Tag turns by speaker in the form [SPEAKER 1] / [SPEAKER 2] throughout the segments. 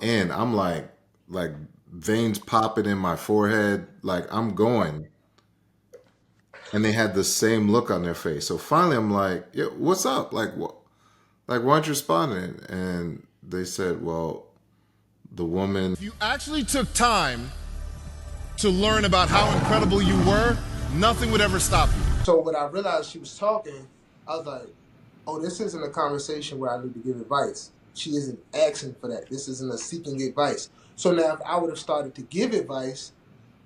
[SPEAKER 1] in. I'm like veins popping in my forehead. Like I'm going. And they had the same look on their face. So finally, I'm like, yeah, what's up? Like, what? Like, why aren't you responding? And they said, well, the woman.
[SPEAKER 2] If you actually took time to learn about how incredible you were, nothing would ever stop you.
[SPEAKER 3] So when I realized she was talking, I was like, oh, this isn't a conversation where I need to give advice. She isn't asking for that. This isn't a seeking advice. So now if I would have started to give advice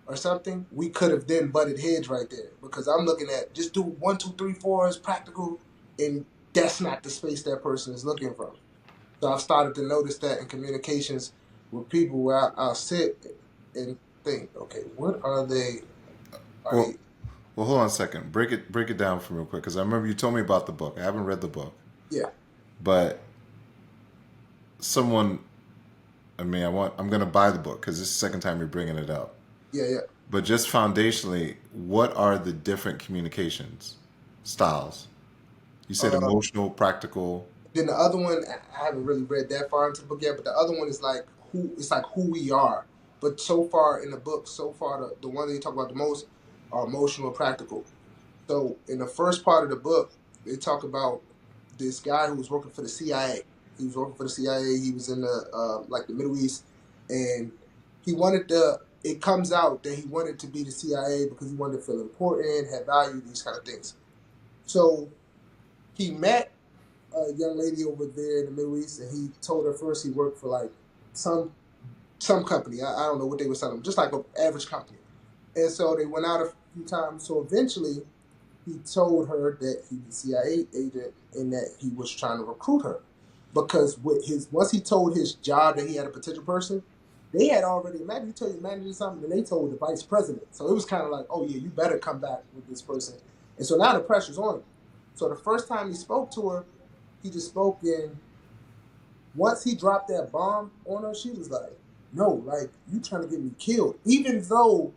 [SPEAKER 3] or something, we could have then butted heads right there. Because I'm looking at just do 1, 2, 3, 4 is practical, and that's not the space that person is looking from. So I've started to notice that in communications with people where I'll sit and think, okay, what are they? Are
[SPEAKER 1] Well,
[SPEAKER 3] they?
[SPEAKER 1] well, hold on a second. Break it down for me real quick, because I remember you told me about the book. I haven't read the book,
[SPEAKER 3] Yeah,
[SPEAKER 1] but someone. I mean, I'm gonna buy the book because this is the second time you're bringing it up.
[SPEAKER 3] yeah, yeah.
[SPEAKER 1] But just foundationally, what are the different communications styles? You said
[SPEAKER 3] Uh,
[SPEAKER 1] emotional, practical.
[SPEAKER 3] Then the other one, I haven't really read that far into the book yet, but the other one is like it's like who we are. But so far in the book, so far the one that you talk about the most are emotional and practical. So in the first part of the book, they talk about this guy who was working for the CIA. He was working for the CIA. He was in the like the Middle East, and he wanted to. It comes out that he wanted to be the CIA because he wanted to feel important, have value, these kind of things. So he met a young lady over there in the Middle East, and he told her first he worked for like some some company. I don't know what they were selling, just like an average company. And so they went out a few times. So eventually, he told her that he was a CIA agent and that he was trying to recruit her. Because with his once he told his job that he had a potential person, they had already imagine you tell your manager something and they told the vice president. So it was kind of like, oh yeah, you better come back with this person. And so now the pressure's on him. So the first time he spoke to her, he just spoke in once he dropped that bomb on her, she was like, no, like, you trying to get me killed. Even though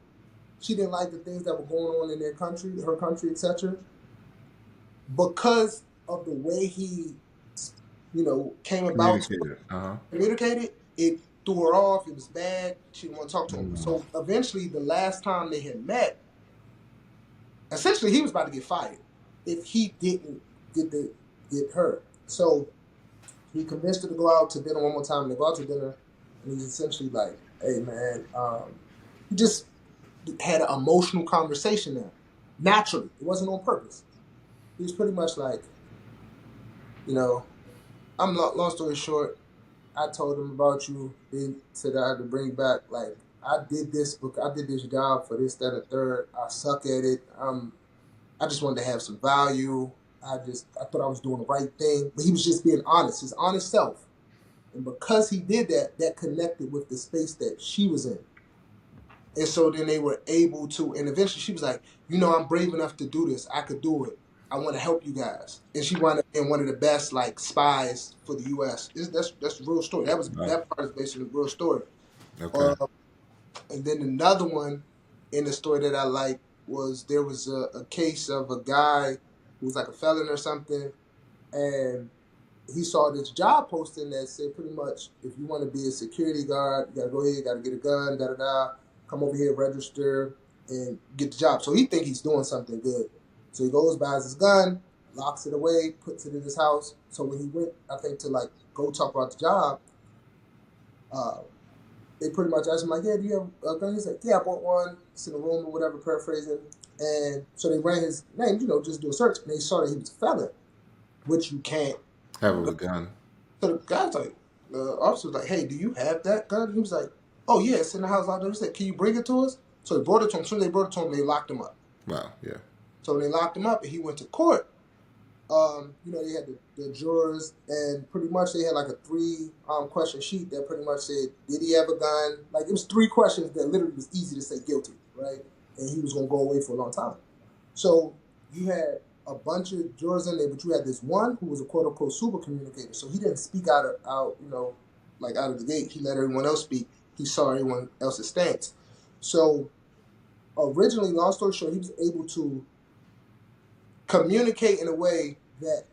[SPEAKER 3] she didn't like the things that were going on in their country, her country, etc. Because of the way he, came about to
[SPEAKER 1] Communicator. Uh huh.
[SPEAKER 3] communicate it, it threw her off. It was bad. She didn't want to talk to him. So eventually, the last time they had met, essentially he was about to get fired if he didn't get her. So he convinced her to go out to dinner one more time. They go out to dinner, and he's essentially like, "Hey, man," he just had an emotional conversation there, naturally. It wasn't on purpose. He was pretty much like, you know, long story short, I told him about you. They said I had to bring you back. Like, I did this job for this, that, and third. I suck at it. I just wanted to have some value. I thought I was doing the right thing. But he was just being honest, his honest self. And because he did that, that connected with the space that she was in. And so then they were able to, and eventually she was like, I'm brave enough to do this. I could do it. I want to help you guys. And she wound up being one of the best like spies for the U.S. That's the real story.
[SPEAKER 1] Right.
[SPEAKER 3] That part is based on the real story.
[SPEAKER 1] Okay.
[SPEAKER 3] Uh, and then another one in the story that I like was there was a case of a guy who was like a felon or something, and he saw this job posting that said pretty much if you want to be a security guard, you gotta go here, you gotta get a gun, da da da, come over here, register, and get the job. So he think he's doing something good. So he goes, buys his gun, locks it away, puts it in his house. So when he went, I think to like go talk about the job, uh, they pretty much asked him like, "Yeah, do you have a gun?" He's like, "Yeah, I bought one. It's in the room or whatever," paraphrasing. And so they ran his name, just do a search, and they saw that he was a felon, which you can't
[SPEAKER 1] Have
[SPEAKER 3] have a
[SPEAKER 1] a
[SPEAKER 3] gun.
[SPEAKER 1] gun.
[SPEAKER 3] So the guy's like, the officer was like, "Hey, do you have that gun?" He was like, "Oh yeah, it's in the house out there." He said, "Can you bring it to us?" So they brought it to him. As soon as they brought it to him, they locked him up.
[SPEAKER 1] Wow. Yeah.
[SPEAKER 3] So they locked him up, and he went to court. They had the jurors, and pretty much they had like a three question sheet that pretty much said, did he have a gun? Like it was three questions that literally was easy to say guilty, right? And he was gonna go away for a long time. So you had a bunch of jurors in there, but you had this one who was a quote unquote super communicator. So he didn't speak like out of the gate. He let everyone else speak. He saw everyone else's stance. So originally, long story short, he was able to communicate in a way that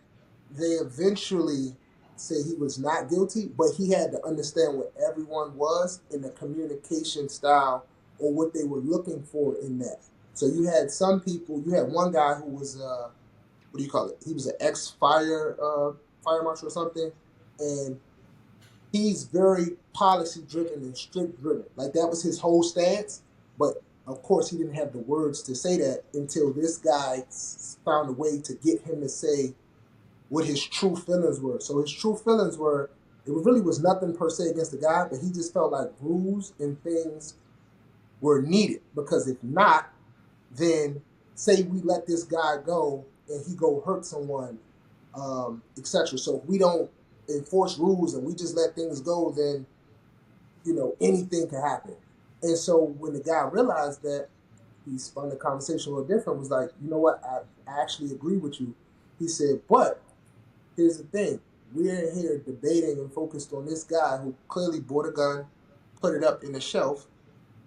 [SPEAKER 3] they eventually say he was not guilty, but he had to understand what everyone was in the communication style or what they were looking for in that. So you had some people. You had one guy who was what do you call it? He was an ex fire marshal or something, and he's very policy driven and strict driven. Like that was his whole stance. But of course, he didn't have the words to say that until this guy found a way to get him to say what his true feelings were. So his true feelings were, it really was nothing per se against the guy, but he just felt like rules and things were needed, because if not, then say we let this guy go and he go hurt someone, etc. So if we don't enforce rules and we just let things go, then anything can happen. And so when the guy realized that, he spun the conversation a little different. Was like, you know what? I actually agree with you. He said, but here's the thing: we're here debating and focused on this guy who clearly bought a gun, put it up in the shelf,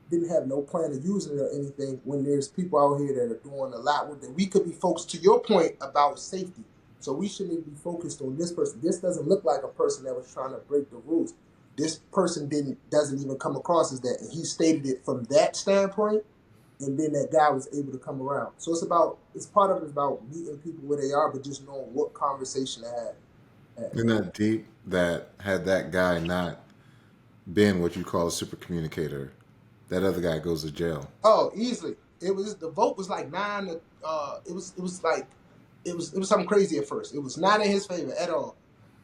[SPEAKER 3] didn't have no plan of using it or anything, when there's people out here that are doing a lot with it. We could be focused, to your point about safety. So we shouldn't be focused on this person. This doesn't look like a person that was trying to break the rules. This person doesn't even come across as that. And he stated it from that standpoint, and then that guy was able to come around. So it's part of it is about meeting people where they are, but just knowing what conversation to have.
[SPEAKER 1] Isn't that deep? That had that guy not been what you call a super communicator, that other guy goes to jail.
[SPEAKER 3] Oh, easily. The vote was like 9 to it was something crazy at first. It was not in his favor at all.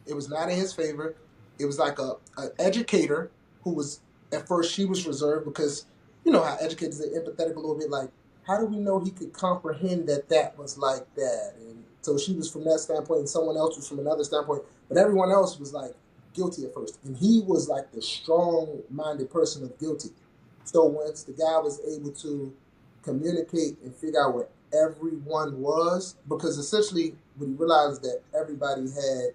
[SPEAKER 3] It was not in his favor. It was like a educator who was, at first she was reserved, because you know how educators are empathetic a little bit, like, how do we know he could comprehend that was like that? And so she was from that standpoint, and someone else was from another standpoint, but everyone else was like guilty at first. And he was like the strong-minded person of guilty. So once the guy was able to communicate and figure out what everyone was, because essentially when he realized that everybody had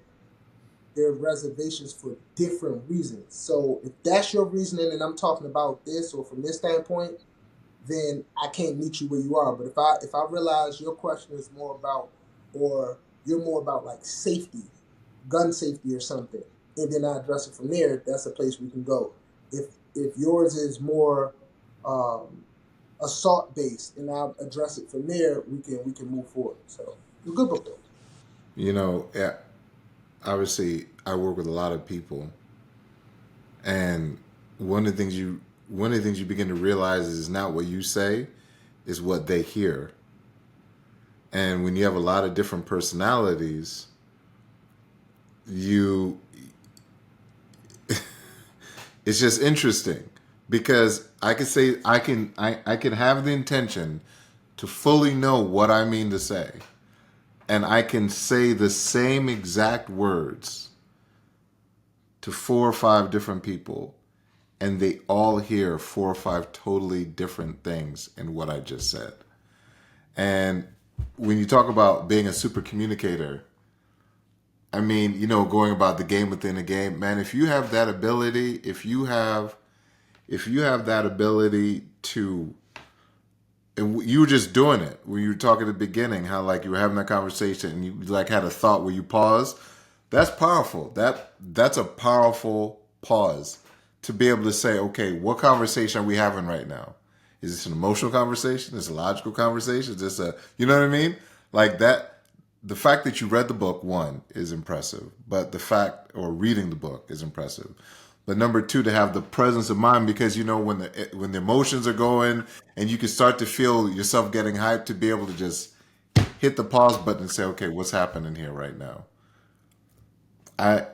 [SPEAKER 3] their reservations for different reasons. So if that's your reasoning and I'm talking about this or from this standpoint, then I can't meet you where you are. But if I realize your question is more about, or you're more about like safety, gun safety or something, and then I address it from there, that's a place we can go. If yours is more assault based, and I'll address it from there, we can move forward. So it's a good book though.
[SPEAKER 1] Yeah, obviously I work with a lot of people, and one of the things you begin to realize is not what you say, is what they hear. And when you have a lot of different personalities, it's just interesting, because I can say I can have the intention to fully know what I mean to say, and I can say the same exact words to 4 or 5 different people, and they all hear 4 or 5 totally different things in what I just said. And when you talk about being a super communicator, I mean, going about the game within a game, man, if you have that ability, if you have that ability to, and you were just doing it when you were talking at the beginning, how like you were having that conversation and you like had a thought where you paused. That's powerful. That's a powerful pause to be able to say, okay, what conversation are we having right now? Is this an emotional conversation? Is this a logical conversation? Is this you know what I mean? Like that. The fact that you read the book, one, is impressive. But or reading the book is impressive. But number 2, to have the presence of mind, because when the emotions are going and you can start to feel yourself getting hyped, to be able to just hit the pause button and say, okay, what's happening here right now? I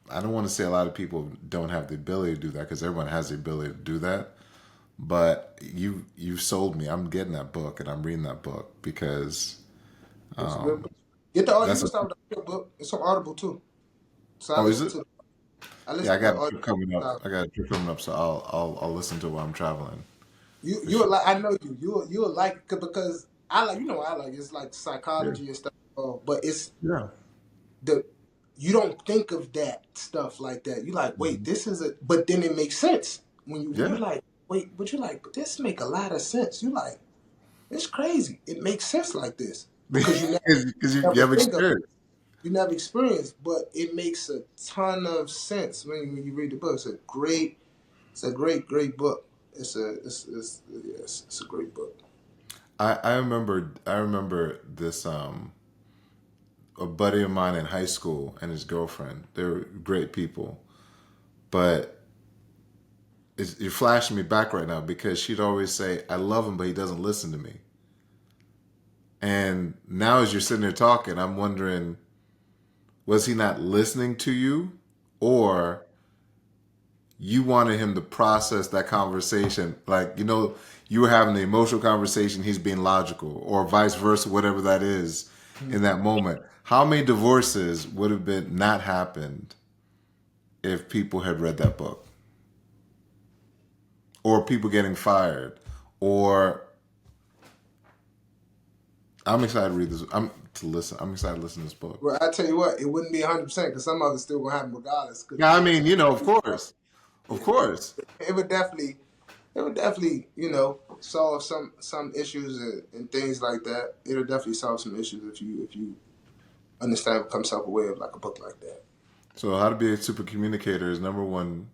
[SPEAKER 1] don't want to say a lot of people don't have the ability to do that, because everyone has the ability to do that. But you've sold me. I'm getting that book and I'm reading that book, because
[SPEAKER 3] It's a good book. Get the audio. You can start with the book. It's on Audible too. So I
[SPEAKER 1] oh, is
[SPEAKER 3] listen
[SPEAKER 1] it?
[SPEAKER 3] to. I
[SPEAKER 1] Yeah,
[SPEAKER 3] listen
[SPEAKER 1] I
[SPEAKER 3] to the
[SPEAKER 1] got a
[SPEAKER 3] audio.
[SPEAKER 1] trip coming up. So I'll listen to it while I'm traveling. For
[SPEAKER 3] You'll
[SPEAKER 1] sure.
[SPEAKER 3] like. I know you'll like it, because I like, I like, it's like
[SPEAKER 1] Yeah.
[SPEAKER 3] psychology and stuff. But it's
[SPEAKER 1] Yeah.
[SPEAKER 3] the you don't think of that stuff like that. You like, wait,
[SPEAKER 1] Mhm.
[SPEAKER 3] this is but then it makes sense when you
[SPEAKER 1] Yeah.
[SPEAKER 3] like, wait, but you like, but this make a lot of sense. You like, it's crazy. It makes sense like this because you
[SPEAKER 1] Because you
[SPEAKER 3] never
[SPEAKER 1] have
[SPEAKER 3] think of it.
[SPEAKER 1] experience.
[SPEAKER 3] you never experienced, but it makes a ton of sense when you read the book. It's a great book. It's a great book.
[SPEAKER 1] I remember this a buddy of mine in high school and his girlfriend. They're great people, but you're flashing me back right now because she'd always say, "I love him, but he doesn't listen to me." And now, as you're sitting there talking, I'm wondering, was he not listening to you, or you wanted him to process that conversation? Like, you were having the emotional conversation, he's being logical, or vice versa, whatever that is in that moment. How many divorces would have been not happened if people had read that book? Or people getting fired? Or I'm excited to read this. I'm excited to listen to this book.
[SPEAKER 3] Well, I tell you what, it wouldn't be 100% because some of it's still gonna happen regardless. Cause
[SPEAKER 1] Yeah, I mean, of course, of course.
[SPEAKER 3] it would definitely, solve some issues and things like that. It'll definitely solve some issues if you understand, become self aware of like a book like that.
[SPEAKER 1] So, how to be a super communicator is number one,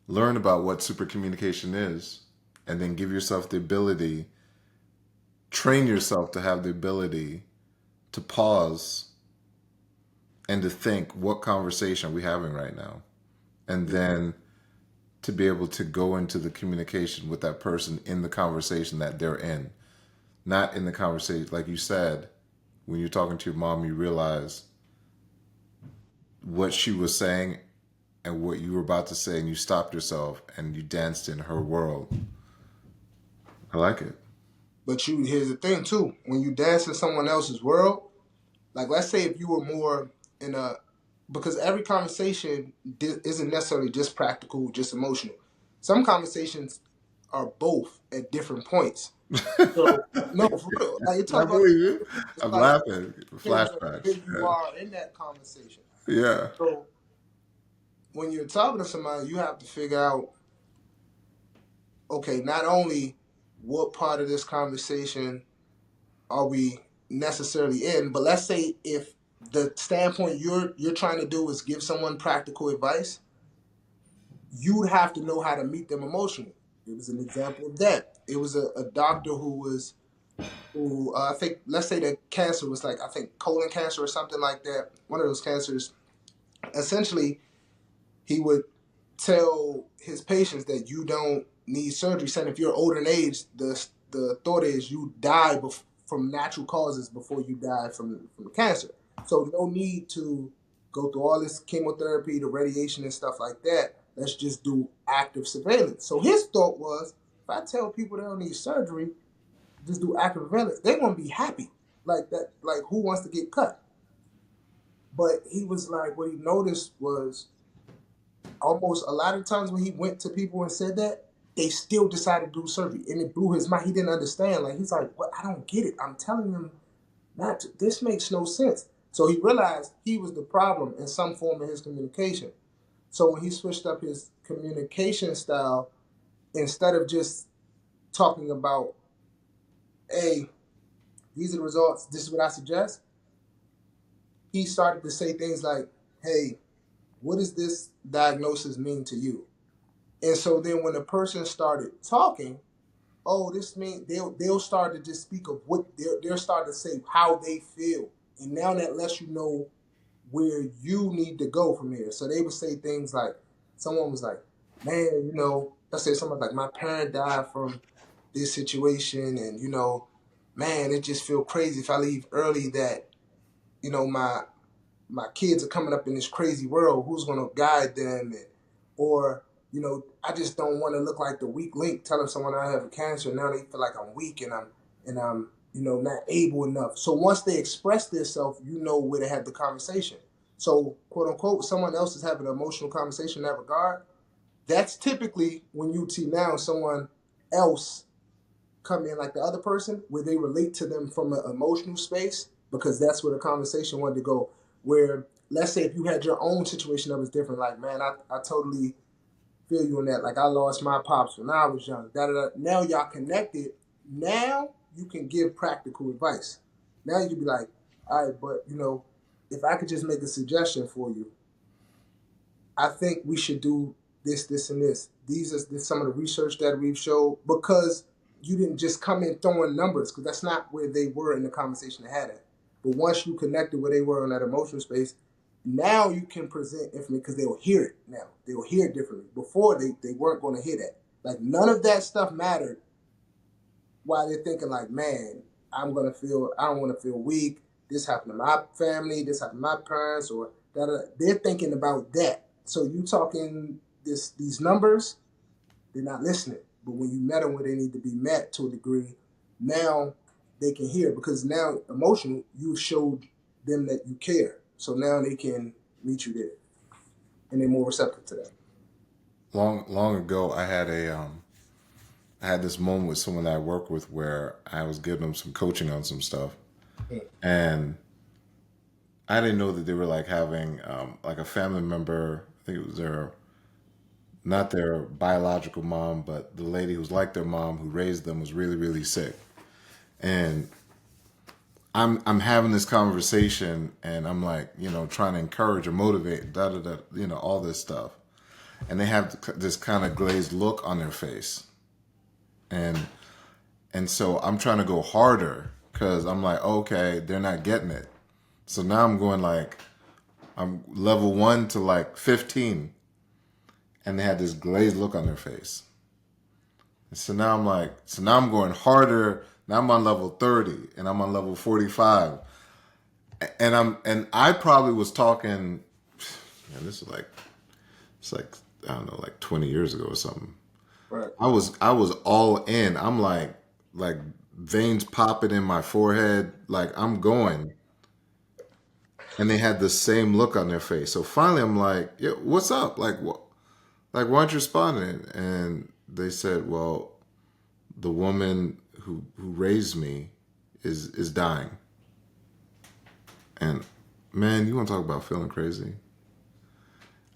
[SPEAKER 1] learn about what super communication is, and then give yourself the ability, train yourself to have the ability to pause and to think, what conversation are we having right now? And then to be able to go into the communication with that person in the conversation that they're in, not in the conversation, like you said, when you're talking to your mom, you realize what she was saying and what you were about to say, and you stopped yourself and you danced in her world. I like it.
[SPEAKER 3] But here's the thing too: when you dance in someone else's world, like let's say if you were more in a, because every conversation isn't necessarily just practical, just emotional. Some conversations are both at different points. So no, for real. Like you
[SPEAKER 1] I
[SPEAKER 3] talk about,
[SPEAKER 1] believe you.
[SPEAKER 3] it's
[SPEAKER 1] I'm
[SPEAKER 3] like
[SPEAKER 1] laughing.
[SPEAKER 3] depends on where
[SPEAKER 1] Flashbacks.
[SPEAKER 3] you are in that conversation.
[SPEAKER 1] Yeah.
[SPEAKER 3] So when you're talking to somebody, you have to figure out, okay, not only what part of this conversation are we necessarily in, but let's say if the standpoint you're trying to do is give someone practical advice, you'd have to know how to meet them emotionally. It was an example of that. It was a doctor who I think, let's say that cancer was like, I think colon cancer or something like that, one of those cancers. Essentially, he would tell his patients that you don't need surgery. Saying if you're older in age, the thought is you die from natural causes before you die from cancer. So no need to go through all this chemotherapy, the radiation and stuff like that. Let's just do active surveillance. So his thought was, if I tell people they don't need surgery, just do active surveillance, they're gonna be happy. Like that, like who wants to get cut? But he was like, what he noticed was almost a lot of times when he went to people and said that, they still decided to do surgery. And it blew his mind. He didn't understand. Like, he's like, what? I don't get it. I'm telling him not to. This makes no sense. So he realized he was the problem in some form of his communication. So when he switched up his communication style, instead of just talking about, hey, these are the results, this is what I suggest, he started to say things like, hey, what does this diagnosis mean to you? And so then when the person started talking, oh, this means they'll start to just speak of what they'll start to say how they feel. And now that lets you know where you need to go from here. So they would say things like, someone was like, man, let's say something like, my parent died from this situation, and man, it just feel crazy if I leave early that, my kids are coming up in this crazy world. Who's going to guide them? Or, I just don't want to look like the weak link telling someone I have cancer. Now they feel like I'm weak and I'm not able enough. So once they express themselves, where to have the conversation. So quote unquote, someone else is having an emotional conversation in that regard. That's typically when you see now someone else come in like the other person, where they relate to them from an emotional space, because that's where the conversation wanted to go. Where, let's say if you had your own situation that was different, like, man, I totally feel you on that. Like, I lost my pops when I was young. Da, da, da. Now y'all connected. Now you can give practical advice. Now you can be like, all right, but if I could just make a suggestion for you, I think we should do this, this, and this. These are some of the research that we've showed, because you didn't just come in throwing numbers, because that's not where they were in the conversation they had at. But once you connected where they were in that emotional space, now you can present information, because they'll hear it now. They'll hear it differently. Before, they weren't going to hear that. Like, none of that stuff mattered while they're thinking like, man, I don't want to feel weak. This happened to my family. This happened to my parents, or that. They're thinking about that. So you talking these numbers, they're not listening. But when you met them where they need to be met to a degree, now they can hear, because now emotional, you showed them that you care. So now they can meet you there, and they're more receptive to that.
[SPEAKER 1] Long ago, I had this moment with someone that I work with where I was giving them some coaching on some stuff, and I didn't know that they were like having like a family member. I think it was not their biological mom, but the lady who's like their mom who raised them was really, really sick. And I'm having this conversation, and I'm like, trying to encourage or motivate, all this stuff. And they have this kind of glazed look on their face. And so I'm trying to go harder, because I'm like, okay, they're not getting it. So now I'm going like, I'm level 1 to like 15. And they had this glazed look on their face. And so now I'm going harder. Now I'm on level 30, and I'm on level 45. And I probably was talking, man, it's like, I don't know, like 20 years ago or something.
[SPEAKER 3] Right.
[SPEAKER 1] I was all in. I'm like veins popping in my forehead. Like, I'm going. And they had the same look on their face. So finally I'm like, yeah, what's up? Like, what? Like, why aren't you responding? And they said, well, the woman who raised me is dying. And man, you want to talk about feeling crazy?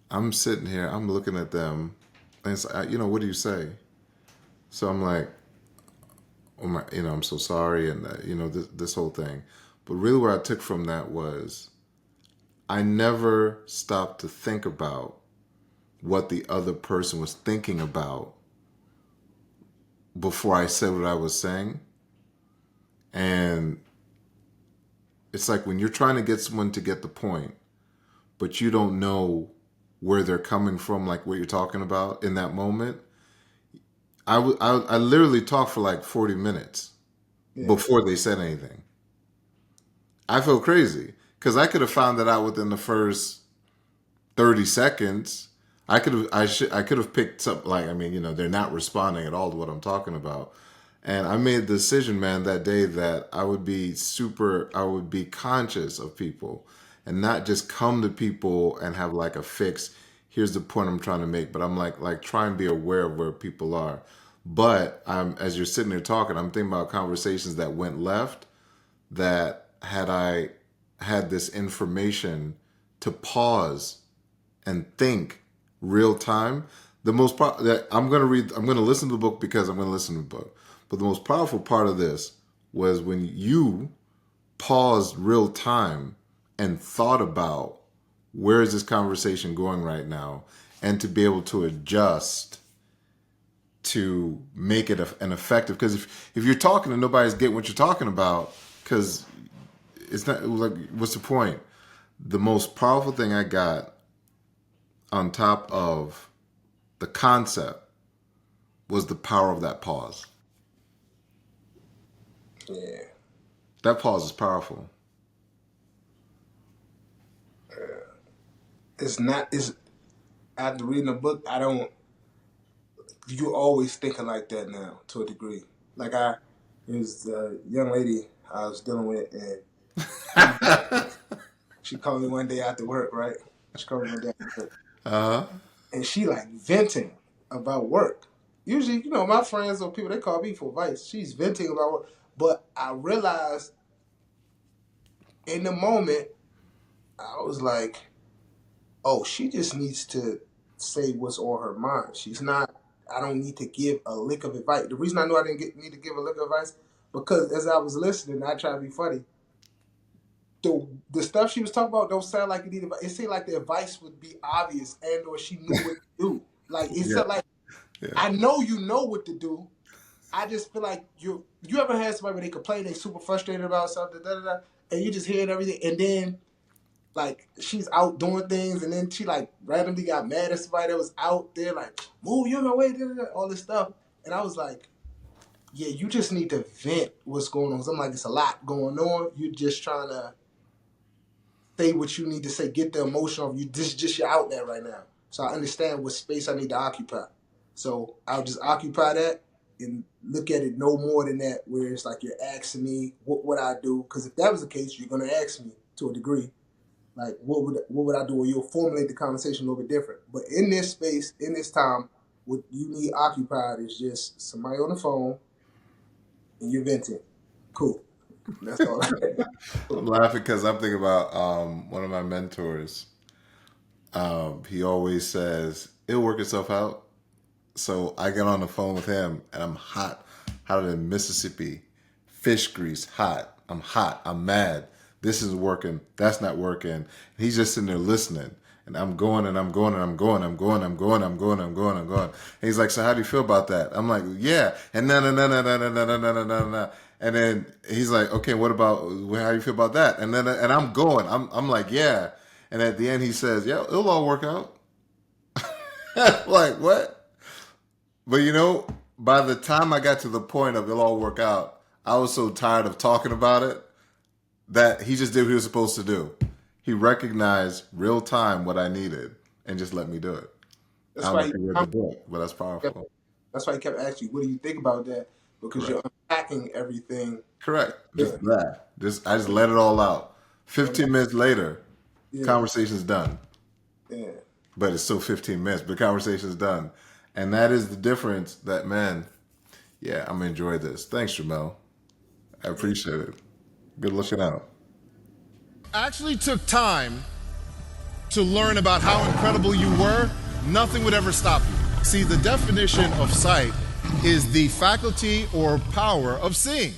[SPEAKER 1] I'm sitting here, I'm looking at them, and it's like, what do you say? So I'm like, oh my, I'm so sorry, and this whole thing. But really, what I took from that was, I never stopped to think about what the other person was thinking about before I said what I was saying. And it's like when you're trying to get someone to get the point, but you don't know where they're coming from, like what you're talking about in that moment. I literally talked for like 40 minutes before they said anything. I feel crazy, because I could have found that out within the first 30 seconds. I could have picked up, like, they're not responding at all to what I'm talking about. And I made the decision, man, that day that I would be conscious of people, and not just come to people and have like a fix. Here's the point I'm trying to make, but I'm like try and be aware of where people are. But as you're sitting there talking, I'm thinking about conversations that went left, that had I had this information to pause and think real time. That I'm going to listen to the book, because I'm going to listen to the book. But the most powerful part of this was when you paused real time and thought about, where is this conversation going right now, and to be able to adjust to make it an effective. Because if you're talking and nobody's getting what you're talking about, because it's not like, what's the point? The most powerful thing I got on top of the concept was the power of that pause.
[SPEAKER 3] Yeah.
[SPEAKER 1] That pause is powerful.
[SPEAKER 3] After reading the book, you always thinking like that now, to a degree. Like, it was a young lady I was dealing with, and she called me one day after work, right? She called me one day after work.
[SPEAKER 1] Uh-huh.
[SPEAKER 3] And she like venting about work. Usually, my friends or people, they call me for advice. She's venting about work. But I realized in the moment, I was like, oh, she just needs to say what's on her mind. I don't need to give a lick of advice. The reason I knew I didn't need to give a lick of advice, because as I was listening, I tried to be funny. the stuff she was talking about don't sound like it needed. It seemed like the advice would be obvious, and or she knew what to do. Like it
[SPEAKER 1] Yeah,
[SPEAKER 3] said, like
[SPEAKER 1] yeah,
[SPEAKER 3] I know you know what to do. I just feel like you ever had somebody where they complain, they super frustrated about something, and you just hearing everything, and then like she's out doing things, and then she like randomly got mad at somebody that was out there, like move you in my way, all this stuff, and I was like, yeah, you just need to vent what's going on. 'Cause I'm like, it's a lot going on. You're just trying to say what you need to say, get the emotion off you. This is just you're out there right now. So I understand what space I need to occupy. So I'll just occupy that and look at it no more than that, where it's like you're asking me what would I do? Because if that was the case, you're gonna ask me to a degree, like what would I do? Or you'll formulate the conversation a little bit different. But in this space, in this time, what you need occupied is just somebody on the phone and you're venting. Cool. That's all.
[SPEAKER 1] I'm laughing because I'm thinking about one of my mentors. He always says it'll work itself out. So I get on the phone with him and I'm hot, hotter than Mississippi, fish grease, hot. I'm hot. I'm mad. This isn't working. That's not working. And he's just sitting there listening. And I'm going and I'm going and I'm going, I'm going, I'm going, I'm going, I'm going, I'm going. And he's like, so how do you feel about that? I'm like, yeah. And no. And then he's like, okay, what about how do you feel about that? And then and I'm going. I'm like, yeah. And at the end he says, yeah, it'll all work out. Like, what? But you know, by the time I got to the point of it'll all work out, I was so tired of talking about it that he just did what he was supposed to do. He recognized real time what I needed and just let me do it. I
[SPEAKER 3] That's
[SPEAKER 1] don't know
[SPEAKER 3] why
[SPEAKER 1] if you read the book, but that's
[SPEAKER 3] he
[SPEAKER 1] powerful.
[SPEAKER 3] That's why he kept asking you, what do you think about that? Because
[SPEAKER 1] Correct.
[SPEAKER 3] you're unpacking everything.
[SPEAKER 1] Correct.
[SPEAKER 3] Yeah.
[SPEAKER 1] Just that. I just let it all out. 15 minutes later,
[SPEAKER 3] Yeah.
[SPEAKER 1] conversation's done.
[SPEAKER 3] Yeah.
[SPEAKER 1] But it's still 15 minutes, but conversation's done. And that is the difference that, man, yeah, I'm going to enjoy this. Thanks, Jamelle. I appreciate it. Good looking out.
[SPEAKER 2] Actually took time to learn about how incredible you were, nothing would ever stop you. See, the definition of sight is the faculty or power of seeing.